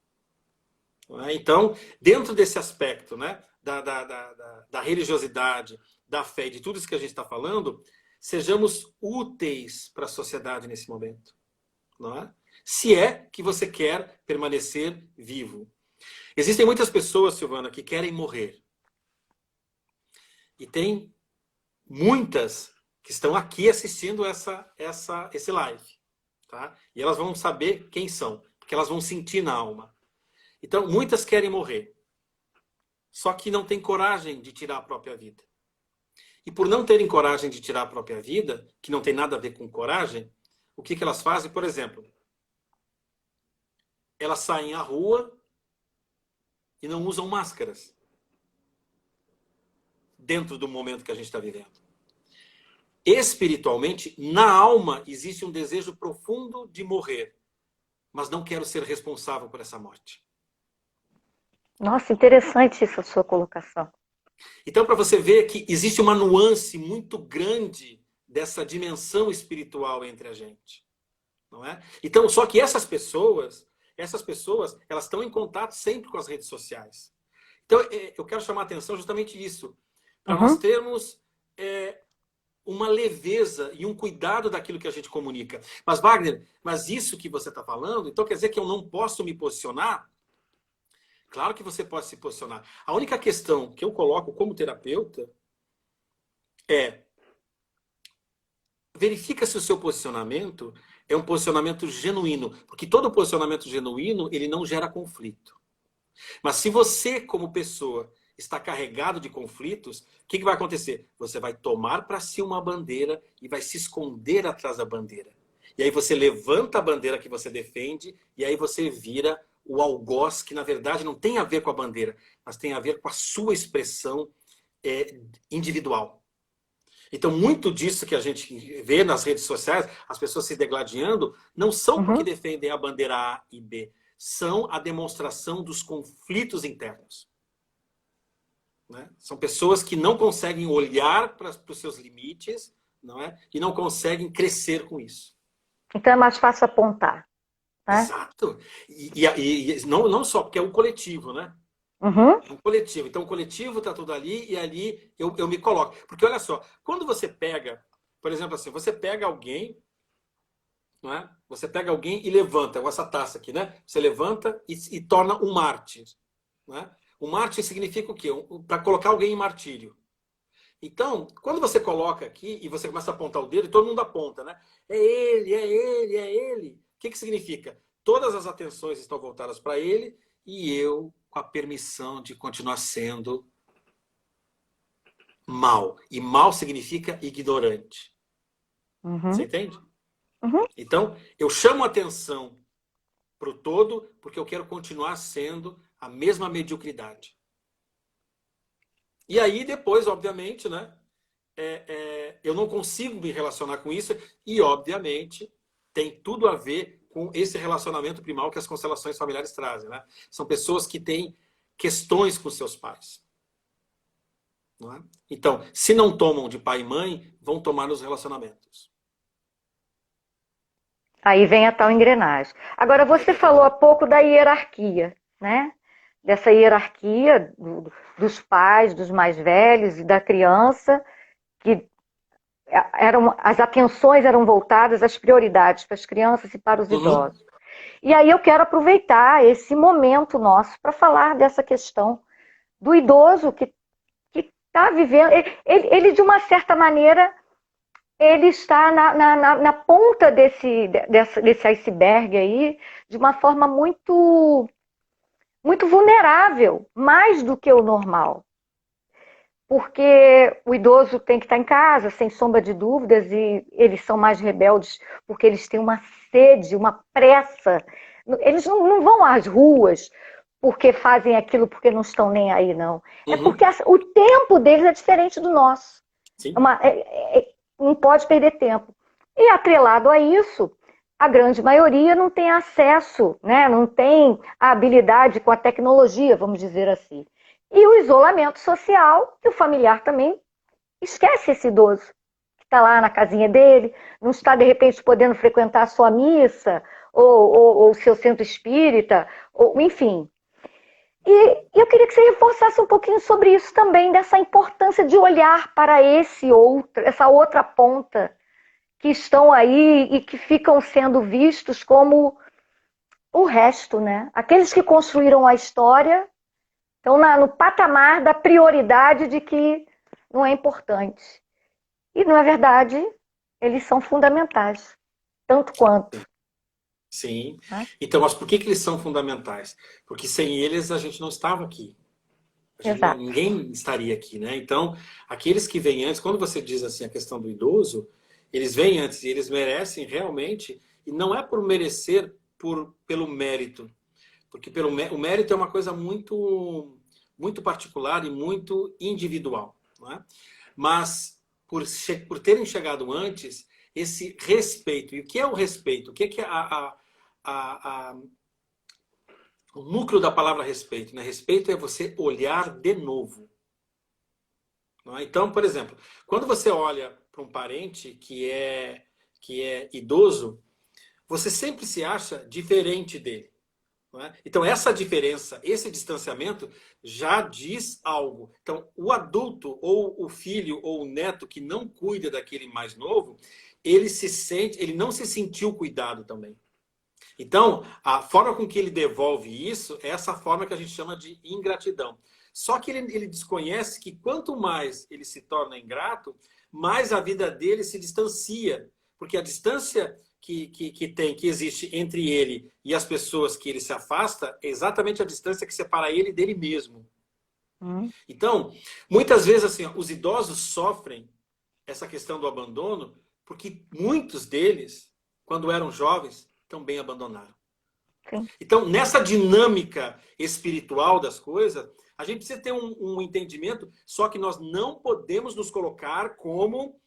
Então, dentro desse aspecto, né, da religiosidade, da fé e de tudo isso que a gente está falando, sejamos úteis para a sociedade nesse momento. Não é? Se é que você quer permanecer vivo. Existem muitas pessoas, Silvana, que querem morrer. E tem muitas que estão aqui assistindo esse live. Tá? E elas vão saber quem são, porque elas vão sentir na alma. Então, muitas querem morrer. Só que não têm coragem de tirar a própria vida. E por não terem coragem de tirar a própria vida, que não tem nada a ver com coragem, o que elas fazem? Por exemplo, elas saem à rua e não usam máscaras. Dentro do momento que a gente está vivendo. Espiritualmente, na alma, existe um desejo profundo de morrer. Mas não quero ser responsável por essa morte. Nossa, interessante essa sua colocação. Então, para você ver que existe uma nuance muito grande dessa dimensão espiritual entre a gente. Não é? Então, só que essas pessoas, elas estão em contato sempre com as redes sociais. Então, eu quero chamar a atenção justamente disso. Para nós termos uma leveza e um cuidado daquilo que a gente comunica. Mas, Wagner, mas isso que você está falando, então quer dizer que eu não posso me posicionar? Claro que você pode se posicionar. A única questão que eu coloco como terapeuta é: verifica se o seu posicionamento é um posicionamento genuíno. Porque todo posicionamento genuíno, ele não gera conflito. Mas se você, como pessoa, está carregado de conflitos, o que vai acontecer? Você vai tomar para si uma bandeira e vai se esconder atrás da bandeira. E aí você levanta a bandeira que você defende e aí você vira o algoz, que na verdade não tem a ver com a bandeira, mas tem a ver com a sua expressão individual. Então, muito disso que a gente vê nas redes sociais, as pessoas se degladiando, não são porque defendem a bandeira A e B, são a demonstração dos conflitos internos. Né? São pessoas que não conseguem olhar para os seus limites, não é? E não conseguem crescer com isso. Então é mais fácil apontar. Né? Exato. E não só, porque é um coletivo, né? É um coletivo. Então o coletivo está tudo ali e ali eu me coloco. Porque olha só, quando você pega, por exemplo assim, você pega alguém, não é? Você pega alguém e levanta, com essa taça aqui, né? Você levanta e torna um mártir. Né? O mártir significa o quê? Para colocar alguém em martírio. Então, quando você coloca aqui e você começa a apontar o dedo, e todo mundo aponta, né? É ele, é ele, é ele. O que significa? Todas as atenções estão voltadas para ele e eu com a permissão de continuar sendo mal. E mal significa ignorante. Você entende? Então, eu chamo a atenção para o todo porque eu quero continuar sendo a mesma mediocridade. E aí, depois, obviamente, né, eu não consigo me relacionar com isso e, obviamente, tem tudo a ver com esse relacionamento primal que as constelações familiares trazem. Né? São pessoas que têm questões com seus pais. Não é? Então, se não tomam de pai e mãe, vão tomar nos relacionamentos. Aí vem a tal engrenagem. Agora, você falou há pouco da hierarquia, né? Dessa hierarquia dos pais, dos mais velhos e da criança, que as atenções eram voltadas às prioridades para as crianças e para os idosos. E aí eu quero aproveitar esse momento nosso para falar dessa questão do idoso que está vivendo. Ele, de uma certa maneira, ele está na ponta desse iceberg aí, de uma forma muito, muito vulnerável, mais do que o normal. Porque o idoso tem que estar em casa, sem sombra de dúvidas, e eles são mais rebeldes porque eles têm uma sede, uma pressa. Eles não vão às ruas porque fazem aquilo porque não estão nem aí, não. É porque o tempo deles é diferente do nosso. Não pode perder tempo. E atrelado a isso, a grande maioria não tem acesso, né? Não tem a habilidade com a tecnologia, vamos dizer assim. E o isolamento social, que o familiar também esquece esse idoso, que está lá na casinha dele, não está, de repente, podendo frequentar a sua missa, ou o seu centro espírita, ou, enfim. E eu queria que você reforçasse um pouquinho sobre isso também, dessa importância de olhar para essa outra ponta, que estão aí e que ficam sendo vistos como o resto, né? Aqueles que construíram a história estão no patamar da prioridade de que não é importante. E, na verdade, eles são fundamentais, tanto quanto. Sim. Então, mas por que eles são fundamentais? Porque sem eles a gente não estava aqui. Ninguém estaria aqui, né? Então, aqueles que vêm antes, quando você diz assim a questão do idoso, eles vêm antes e eles merecem realmente, e não é por merecer pelo mérito, porque o mérito é uma coisa muito, muito particular e muito individual, não é? Mas por terem chegado antes, esse respeito. E o que é o respeito? O que é o núcleo da palavra respeito? Né? Respeito é você olhar de novo. Não é? Então, por exemplo, quando você olha para um parente que é idoso, você sempre se acha diferente dele. Não é? Então, essa diferença, esse distanciamento já diz algo. Então, o adulto, ou o filho, ou o neto que não cuida daquele mais novo, ele não se sentiu cuidado também. Então, a forma com que ele devolve isso é essa forma que a gente chama de ingratidão. Só que ele desconhece que quanto mais ele se torna ingrato, mais a vida dele se distancia. Porque a distância que existe entre ele e as pessoas que ele se afasta é exatamente a distância que separa ele dele mesmo. Então, muitas vezes assim, os idosos sofrem essa questão do abandono porque muitos deles, quando eram jovens, também abandonaram. Sim. Então, nessa dinâmica espiritual das coisas, a gente precisa ter um entendimento, só que nós não podemos nos colocar como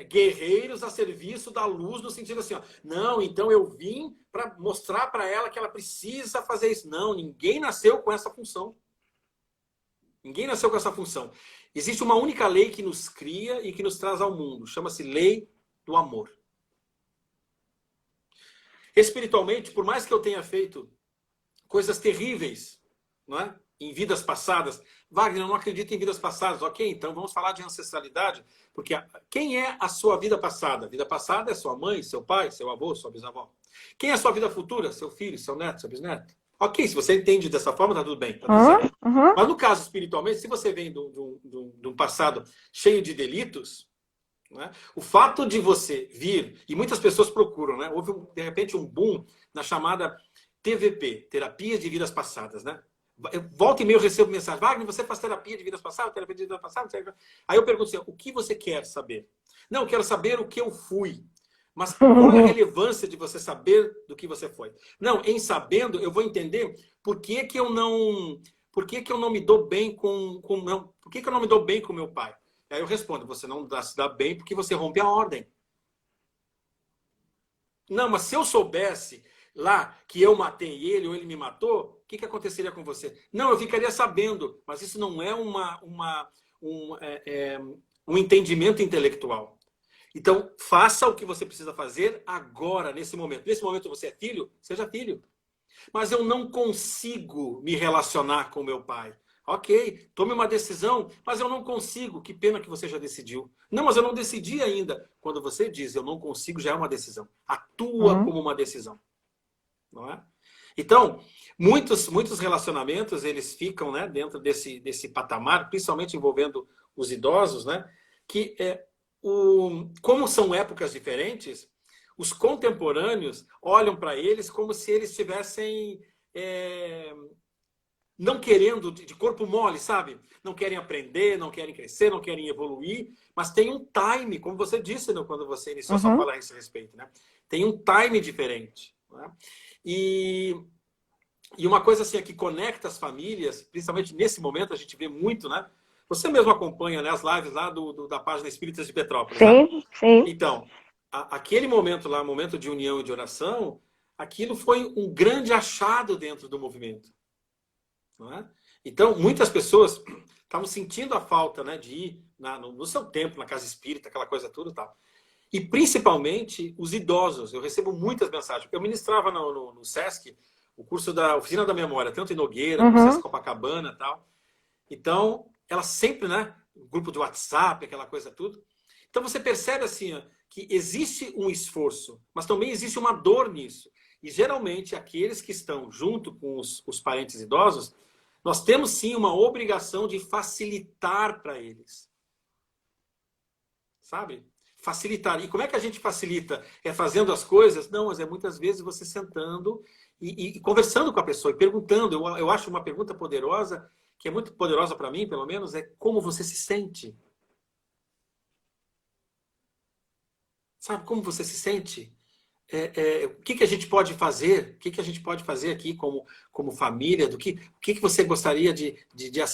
guerreiros a serviço da luz, no sentido assim, ó, não, então eu vim para mostrar para ela que ela precisa fazer isso. Não, ninguém nasceu com essa função. Ninguém nasceu com essa função. Existe uma única lei que nos cria e que nos traz ao mundo. Chama-se lei do amor. Espiritualmente, por mais que eu tenha feito coisas terríveis, não é? Em vidas passadas, Wagner, eu não acredito em vidas passadas. Ok, então vamos falar de ancestralidade, porque quem é a sua vida passada? A vida passada é sua mãe, seu pai, seu avô, sua bisavó. Quem é a sua vida futura? Seu filho, seu neto, seu bisneto. Ok, se você entende dessa forma, tá tudo bem. Tá tudo certo. Uhum. Mas no caso espiritualmente, se você vem de um passado cheio de delitos, né, o fato de você vir, e muitas pessoas procuram, né, houve de repente um boom na chamada TVP, Terapia de Vidas Passadas, né? Volta e meia eu recebo mensagem: Wagner, você faz terapia de vidas passadas, terapia de vidas passadas? Aí eu pergunto assim: o que você quer saber? Não, eu quero saber o que eu fui. Mas qual é a relevância de você saber do que você foi? Não, em sabendo, eu vou entender por que que eu não, por que que eu não me dou bem por que que eu não me dou bem com meu pai? Aí eu respondo: você não se dá bem porque você rompe a ordem. Não, mas se eu soubesse lá que eu matei ele ou ele me matou, o que que aconteceria com você? Não, eu ficaria sabendo, mas isso não é um entendimento intelectual. Então, faça o que você precisa fazer agora, nesse momento. Nesse momento você é filho? Seja filho. Mas eu não consigo me relacionar com meu pai. Ok, tome uma decisão, mas eu não consigo. Que pena que você já decidiu. Não, mas eu não decidi ainda. Quando você diz eu não consigo, já é uma decisão. Atua como uma decisão. Não é? Então, muitos relacionamentos, eles ficam, né, dentro desse patamar, principalmente envolvendo os idosos, né, que como são épocas diferentes, os contemporâneos olham para eles como se eles estivessem não querendo, de corpo mole, sabe? Não querem aprender, não querem crescer, não querem evoluir, mas tem um time, como você disse, né, quando você iniciou sua falar a esse respeito, né? Tem um time diferente. Né? E uma coisa assim que conecta as famílias, principalmente nesse momento, a gente vê muito, né? Você mesmo acompanha, né, as lives lá da página Espíritas de Petrópolis. Sim, né? sim. Então, aquele momento lá, momento de união e de oração, aquilo foi um grande achado dentro do movimento. Não é? Então, muitas pessoas estavam sentindo a falta, né, de ir no seu templo, na casa espírita, aquela coisa toda e tal. E principalmente os idosos. Eu recebo muitas mensagens. Eu ministrava no SESC o curso da Oficina da Memória, tanto em Nogueira, no SESC Copacabana e tal. Então, ela sempre, né, grupo de WhatsApp, aquela coisa tudo. Então, você percebe assim, ó, que existe um esforço, mas também existe uma dor nisso. E geralmente, aqueles que estão junto com os parentes idosos, nós temos sim uma obrigação de facilitar para eles. Sabe? Facilitar. E como é que a gente facilita? É fazendo as coisas? Não, mas é muitas vezes você sentando e conversando com a pessoa e perguntando. Eu acho uma pergunta poderosa, que é muito poderosa para mim, pelo menos, é como você se sente. Sabe como você se sente? O que a gente pode fazer? O que a gente pode fazer aqui como família? O que você gostaria de...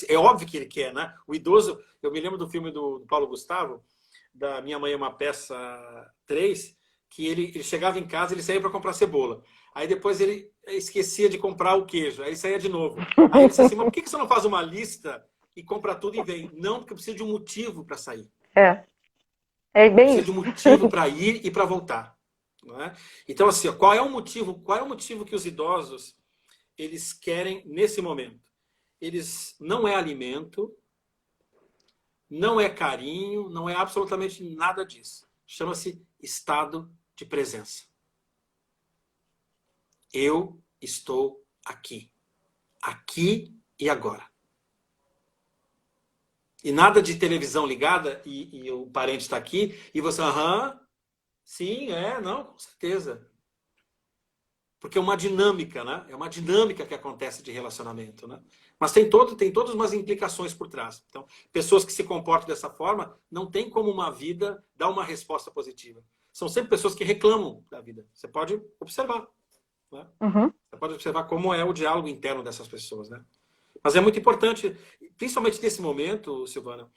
É óbvio que ele quer, né? O idoso... Eu me lembro do filme do Paulo Gustavo, da Minha Mãe é uma Peça 3, que ele chegava em casa, ele saía para comprar cebola. Aí depois ele esquecia de comprar o queijo, aí ele saía de novo. Aí ele disse assim, mas por que você não faz uma lista e compra tudo e vem? Não, porque eu preciso de um motivo para sair. É bem isso. Precisa de um motivo para ir e para voltar. Não é? Então, assim, ó, qual é o motivo que os idosos eles querem nesse momento? Eles não é alimento, não é carinho, não é absolutamente nada disso. Chama-se estado de presença. Eu estou aqui. Aqui e agora. E nada de televisão ligada e o parente está aqui e você, sim, não, com certeza. Porque é uma dinâmica, né? É uma dinâmica que acontece de relacionamento, né? Mas tem todas umas implicações por trás. Então, pessoas que se comportam dessa forma não tem como uma vida dar uma resposta positiva. São sempre pessoas que reclamam da vida. Você pode observar. Né? Você pode observar como é o diálogo interno dessas pessoas, né? Mas é muito importante, principalmente nesse momento, Silvana,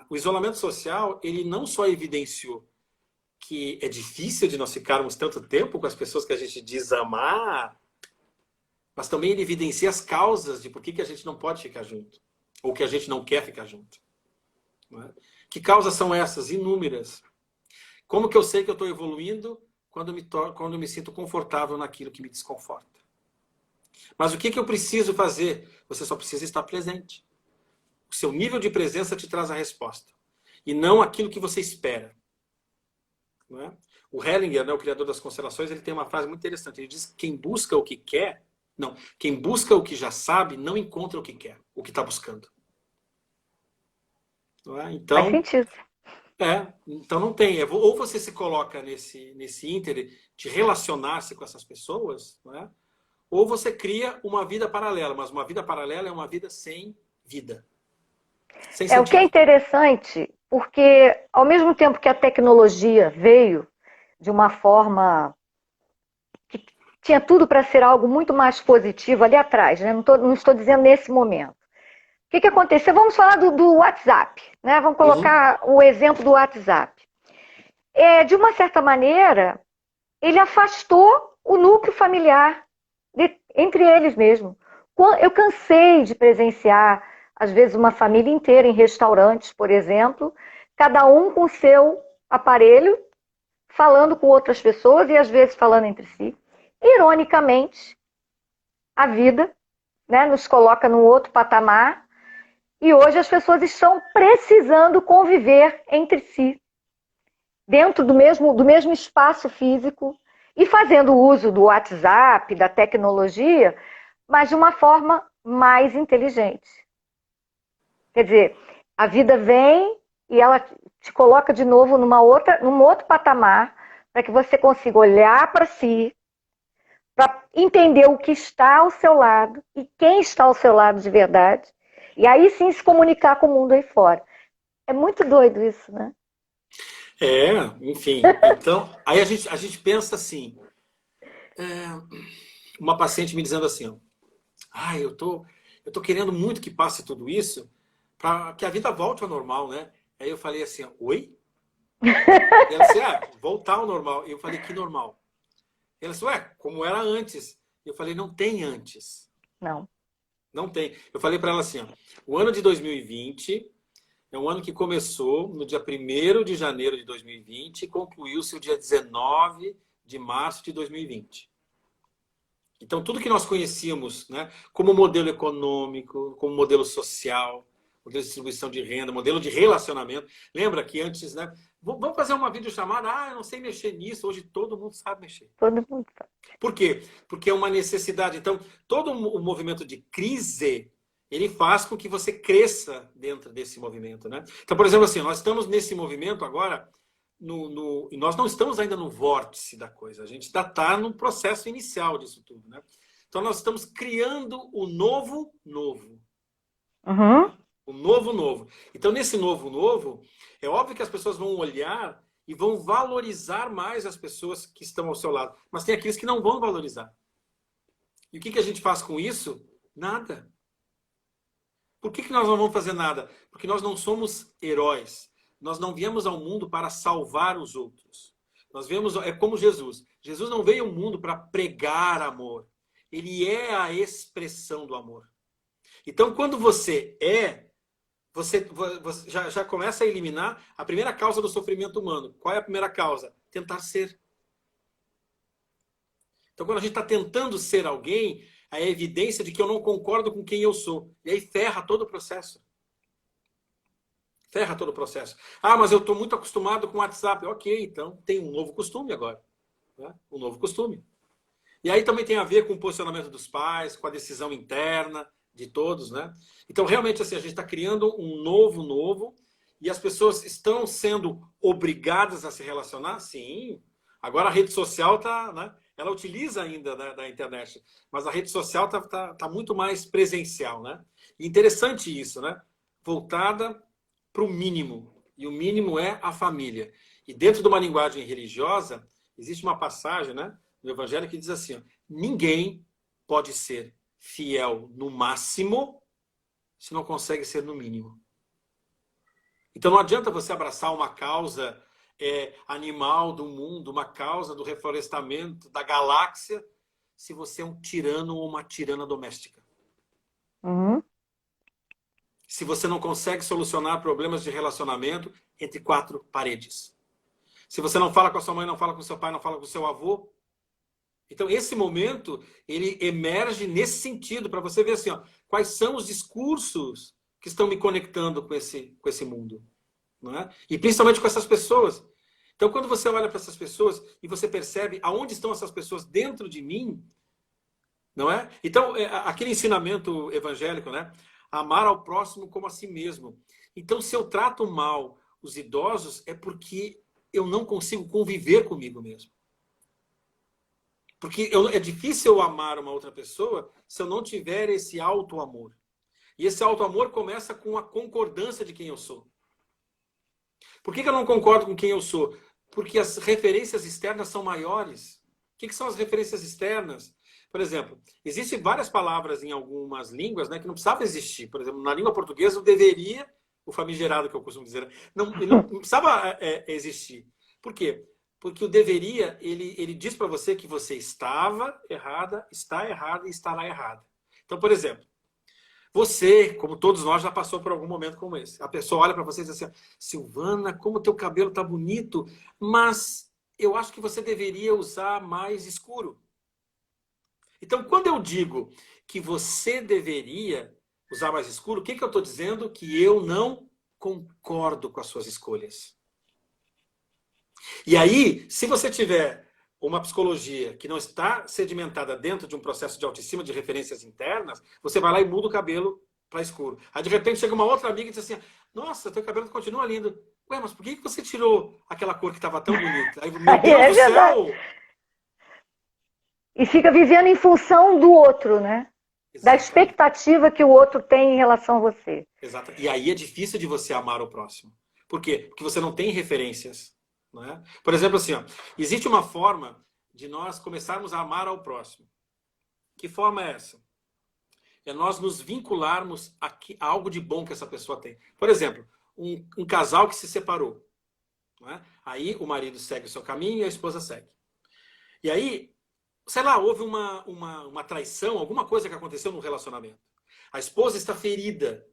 o isolamento social, ele não só evidenciou que é difícil de nós ficarmos tanto tempo com as pessoas que a gente diz amar, mas também ele evidencia as causas de por que a gente não pode ficar junto, ou que a gente não quer ficar junto. Não é? Que causas são essas? Inúmeras. Como que eu sei que eu estou evoluindo quando eu me sinto confortável naquilo que me desconforta? Mas o que eu preciso fazer? Você só precisa estar presente. O seu nível de presença te traz a resposta. E não aquilo que você espera. Não é? O Hellinger, né, o criador das constelações, ele tem uma frase muito interessante. Ele diz que quem busca o que quer, não, quem busca o que já sabe, não encontra o que quer, o que está buscando. Não é? Faz Então, sentido. então não tem. Ou você se coloca nesse ínter de relacionar-se com essas pessoas, não é? Ou você cria uma vida paralela, mas uma vida paralela é uma vida sem vida. Sem O que é sentido. interessante, porque ao mesmo tempo que a tecnologia veio de uma forma que tinha tudo para ser algo muito mais positivo ali atrás, né? Não estou dizendo nesse momento. O que aconteceu? Vamos falar do WhatsApp, né? Vamos colocar o exemplo do WhatsApp. De uma certa maneira, ele afastou o núcleo familiar entre eles mesmo. Eu cansei de presenciar, às vezes, uma família inteira em restaurantes, por exemplo, cada um com o seu aparelho, falando com outras pessoas e às vezes falando entre si. Ironicamente, a vida, né, nos coloca num outro patamar e hoje as pessoas estão precisando conviver entre si, dentro do mesmo espaço físico e fazendo uso do WhatsApp, da tecnologia, mas de uma forma mais inteligente. Quer dizer, a vida vem e ela te coloca de novo num outro patamar para que você consiga olhar para si, para entender o que está ao seu lado e quem está ao seu lado de verdade, e aí sim se comunicar com o mundo aí fora. É muito doido isso, né? Enfim. Então, aí a gente pensa assim, uma paciente me dizendo assim, ó, eu tô querendo muito que passe tudo isso para que a vida volte ao normal, né? Aí eu falei assim, oi? E ela disse, voltar ao normal. E eu falei, que normal? E ela disse, como era antes. E eu falei, não tem antes. Não. Não tem. Eu falei para ela assim, ó, o ano de 2020 é um ano que começou no dia 1º de janeiro de 2020 e concluiu-se o dia 19 de março de 2020. Então, tudo que nós conhecíamos, né, como modelo econômico, como modelo social, modelo de distribuição de renda, modelo de relacionamento. Lembra que antes, né? Vamos fazer uma videochamada? Eu não sei mexer nisso. Hoje todo mundo sabe mexer. Todo mundo sabe. Por quê? Porque é uma necessidade. Então, todo o movimento de crise, ele faz com que você cresça dentro desse movimento, né? Então, por exemplo, assim, nós estamos nesse movimento agora, e nós não estamos ainda no vórtice da coisa. A gente ainda está no processo inicial disso tudo, né? Então, nós estamos criando o novo novo. Uhum. O novo novo. Então, nesse novo novo, é óbvio que as pessoas vão olhar e vão valorizar mais as pessoas que estão ao seu lado. Mas tem aqueles que não vão valorizar. E o que a gente faz com isso? Nada. Por que nós não vamos fazer nada? Porque nós não somos heróis. Nós não viemos ao mundo para salvar os outros. Nós viemos, é como Jesus. Jesus não veio ao mundo para pregar amor. Ele é a expressão do amor. Então, quando você você já começa a eliminar a primeira causa do sofrimento humano. Qual é a primeira causa? Tentar ser. Então, quando a gente está tentando ser alguém, é a evidência de que eu não concordo com quem eu sou. E aí ferra todo o processo. Ferra todo o processo. Mas eu estou muito acostumado com o WhatsApp. Ok, então tem um novo costume agora. Né? Um novo costume. E aí também tem a ver com o posicionamento dos pais, com a decisão interna de todos, né? Então, realmente, assim, a gente está criando um novo, e as pessoas estão sendo obrigadas a se relacionar? Sim. Agora a rede social tá, né? Ela utiliza ainda da internet, mas a rede social tá muito mais presencial, né? E interessante isso, né? Voltada para o mínimo. E o mínimo é a família. E dentro de uma linguagem religiosa, existe uma passagem, né, no Evangelho que diz assim, ó, ninguém pode ser fiel no máximo se não consegue ser no mínimo. Então não adianta você abraçar uma causa animal do mundo, uma causa do reflorestamento da galáxia, se você é um tirano ou uma tirana doméstica. Uhum. Se você não consegue solucionar problemas de relacionamento entre 4 paredes. Se você não fala com a sua mãe, não fala com o seu pai, não fala com o seu avô. Então, esse momento, ele emerge nesse sentido, para você ver assim, ó, quais são os discursos que estão me conectando com esse mundo. Não é? E principalmente com essas pessoas. Então, quando você olha para essas pessoas e você percebe aonde estão essas pessoas dentro de mim, não é? Então, aquele ensinamento evangélico, né? Amar ao próximo como a si mesmo. Então, se eu trato mal os idosos, é porque eu não consigo conviver comigo mesmo. Porque é difícil eu amar uma outra pessoa se eu não tiver esse auto-amor. E esse auto-amor começa com a concordância de quem eu sou. Por que eu não concordo com quem eu sou? Porque as referências externas são maiores. O que são as referências externas? Por exemplo, existem várias palavras em algumas línguas, né, que não precisavam existir. Por exemplo, na língua portuguesa, o deveria, o famigerado que eu costumo dizer, não precisava existir. Por quê? Porque o deveria, ele diz para você que você estava errada, está errada e estará errada. Então, por exemplo, você, como todos nós, já passou por algum momento como esse. A pessoa olha para você e diz assim, Silvana, como teu cabelo está bonito, mas eu acho que você deveria usar mais escuro. Então, quando eu digo que você deveria usar mais escuro, o que eu estou dizendo? Que eu não concordo com as suas escolhas. E aí, se você tiver uma psicologia que não está sedimentada dentro de um processo de autoestima, de referências internas, você vai lá e muda o cabelo para escuro. Aí, de repente, chega uma outra amiga e diz assim, nossa, teu cabelo continua lindo. Ué, mas por que você tirou aquela cor que estava tão bonita? Aí, meu Deus do céu! E fica vivendo em função do outro, né? Exatamente. Da expectativa que o outro tem em relação a você. Exato. E aí é difícil de você amar o próximo. Por quê? Porque você não tem referências. Não é? Por exemplo, assim, ó, existe uma forma de nós começarmos a amar ao próximo. Que forma é essa? É nós nos vincularmos a algo de bom que essa pessoa tem. Por exemplo, um casal que se separou. Não é? Aí o marido segue o seu caminho e a esposa segue. E aí, sei lá, houve uma traição, alguma coisa que aconteceu no relacionamento. A esposa está ferida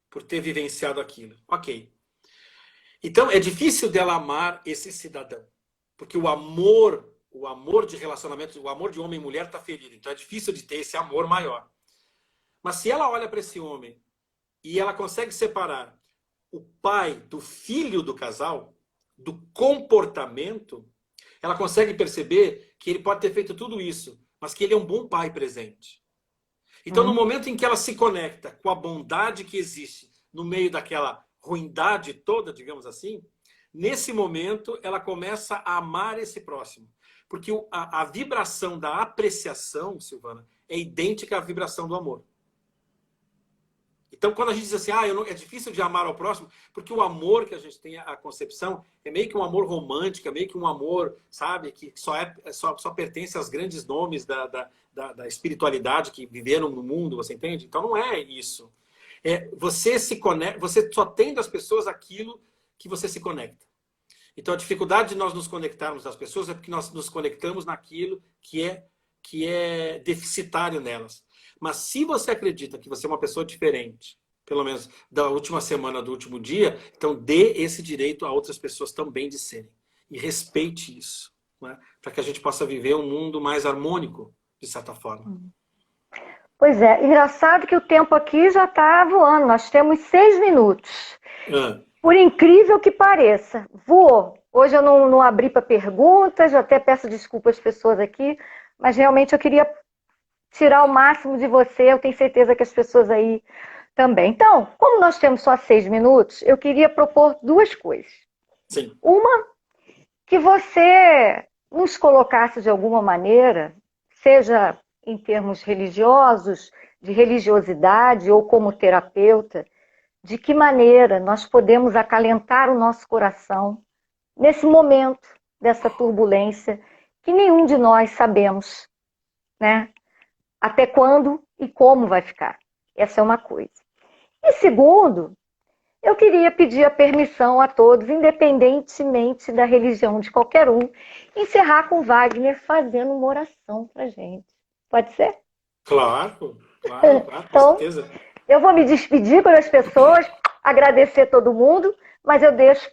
por ter vivenciado aquilo. Ok. Então, é difícil dela amar esse cidadão. Porque o amor de relacionamento, o amor de homem e mulher está ferido. Então, é difícil de ter esse amor maior. Mas se ela olha para esse homem e ela consegue separar o pai do filho do casal, do comportamento, ela consegue perceber que ele pode ter feito tudo isso, mas que ele é um bom pai presente. Então, no momento em que ela se conecta com a bondade que existe no meio daquela ruindade toda, digamos assim, nesse momento ela começa a amar esse próximo. Porque a vibração da apreciação, Silvana, é idêntica à vibração do amor. Então, quando a gente diz assim, é difícil de amar ao próximo, porque o amor que a gente tem, a concepção, é meio que um amor romântico, é meio que um amor, sabe, que só pertence aos grandes nomes da espiritualidade que viveram no mundo, você entende? Então, não é isso. Você se conecta, você só tem das pessoas aquilo que você se conecta. Então, a dificuldade de nós nos conectarmos das pessoas é porque nós nos conectamos naquilo que é deficitário nelas. Mas se você acredita que você é uma pessoa diferente, pelo menos da última semana, do último dia, então dê esse direito a outras pessoas também de serem. E respeite isso, né? Para que a gente possa viver um mundo mais harmônico, de certa forma. Pois é, engraçado que o tempo aqui já está voando, nós temos 6 minutos. Por incrível que pareça, voou. Hoje eu não abri para perguntas, eu até peço desculpas às pessoas aqui, mas realmente eu queria tirar o máximo de você, eu tenho certeza que as pessoas aí também. Então, como nós temos só 6 minutos, eu queria propor 2 coisas. Sim. Uma, que você nos colocasse de alguma maneira, seja em termos religiosos, de religiosidade ou como terapeuta, de que maneira nós podemos acalentar o nosso coração nesse momento dessa turbulência que nenhum de nós sabemos, né? Até quando e como vai ficar. Essa é uma coisa. E segundo, eu queria pedir a permissão a todos, independentemente da religião de qualquer um, encerrar com Wagner fazendo uma oração para a gente. Pode ser? Claro, com então, certeza. Eu vou me despedir para as pessoas, agradecer todo mundo, mas eu deixo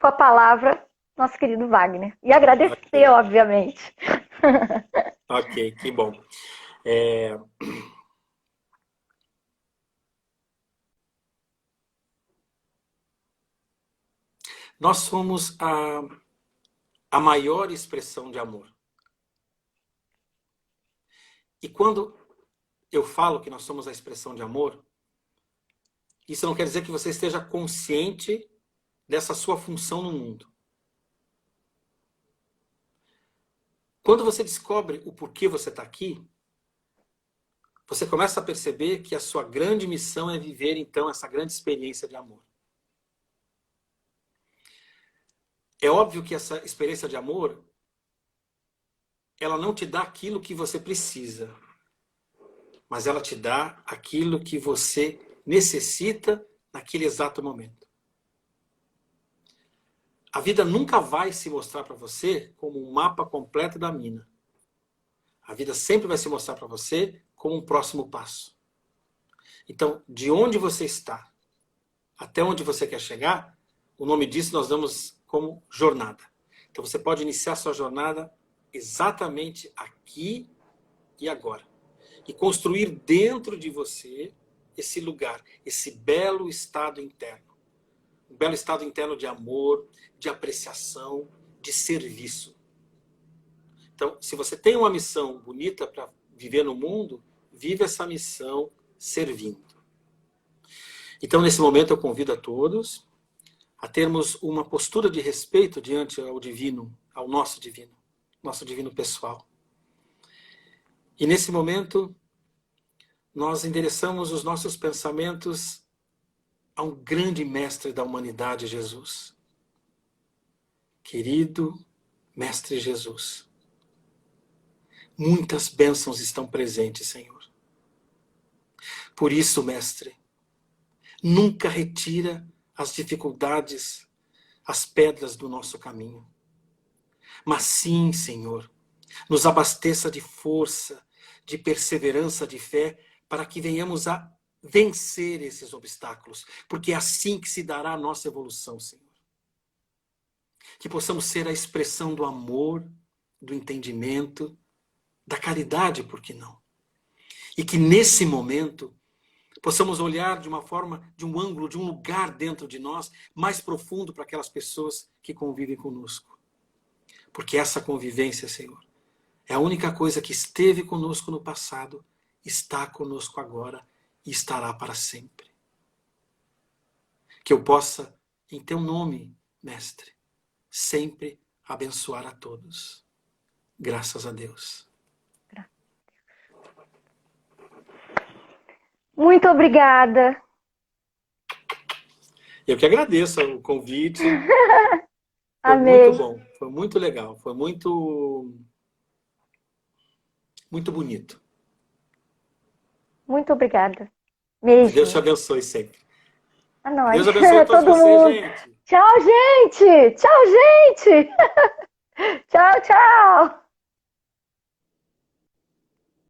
com a palavra nosso querido Wagner. E agradecer, obviamente. Ok, que bom. Nós somos a maior expressão de amor. E quando eu falo que nós somos a expressão de amor, isso não quer dizer que você esteja consciente dessa sua função no mundo. Quando você descobre o porquê você está aqui, você começa a perceber que a sua grande missão é viver, então, essa grande experiência de amor. É óbvio que essa experiência de amor, ela não te dá aquilo que você precisa, mas ela te dá aquilo que você necessita naquele exato momento. A vida nunca vai se mostrar para você como um mapa completo da mina. A vida sempre vai se mostrar para você como um próximo passo. Então, de onde você está até onde você quer chegar, o nome disso nós damos como jornada. Então você pode iniciar sua jornada exatamente aqui e agora. E construir dentro de você esse lugar, esse belo estado interno. Um belo estado interno de amor, de apreciação, de serviço. Então, se você tem uma missão bonita para viver no mundo, vive essa missão servindo. Então, nesse momento, eu convido a todos a termos uma postura de respeito diante ao divino, ao nosso divino pessoal. E nesse momento, nós endereçamos os nossos pensamentos a um grande mestre da humanidade, Jesus. Querido Mestre Jesus, muitas bênçãos estão presentes, Senhor. Por isso, Mestre, nunca retira as dificuldades, as pedras do nosso caminho. Mas sim, Senhor, nos abasteça de força, de perseverança, de fé, para que venhamos a vencer esses obstáculos, porque é assim que se dará a nossa evolução, Senhor. Que possamos ser a expressão do amor, do entendimento, da caridade, por que não? E que nesse momento possamos olhar de uma forma, de um ângulo, de um lugar dentro de nós, mais profundo para aquelas pessoas que convivem conosco. Porque essa convivência, Senhor, é a única coisa que esteve conosco no passado, está conosco agora e estará para sempre. Que eu possa, em teu nome, Mestre, sempre abençoar a todos. Graças a Deus. Muito obrigada. Eu que agradeço o convite. Foi Amei. muito bom, foi muito legal, foi muito bonito. Muito obrigada. Mesmo. Deus te abençoe sempre. A nós. Deus abençoe a todos Todo vocês, mundo. gente. Tchau, gente. Tchau, gente. Tchau, tchau.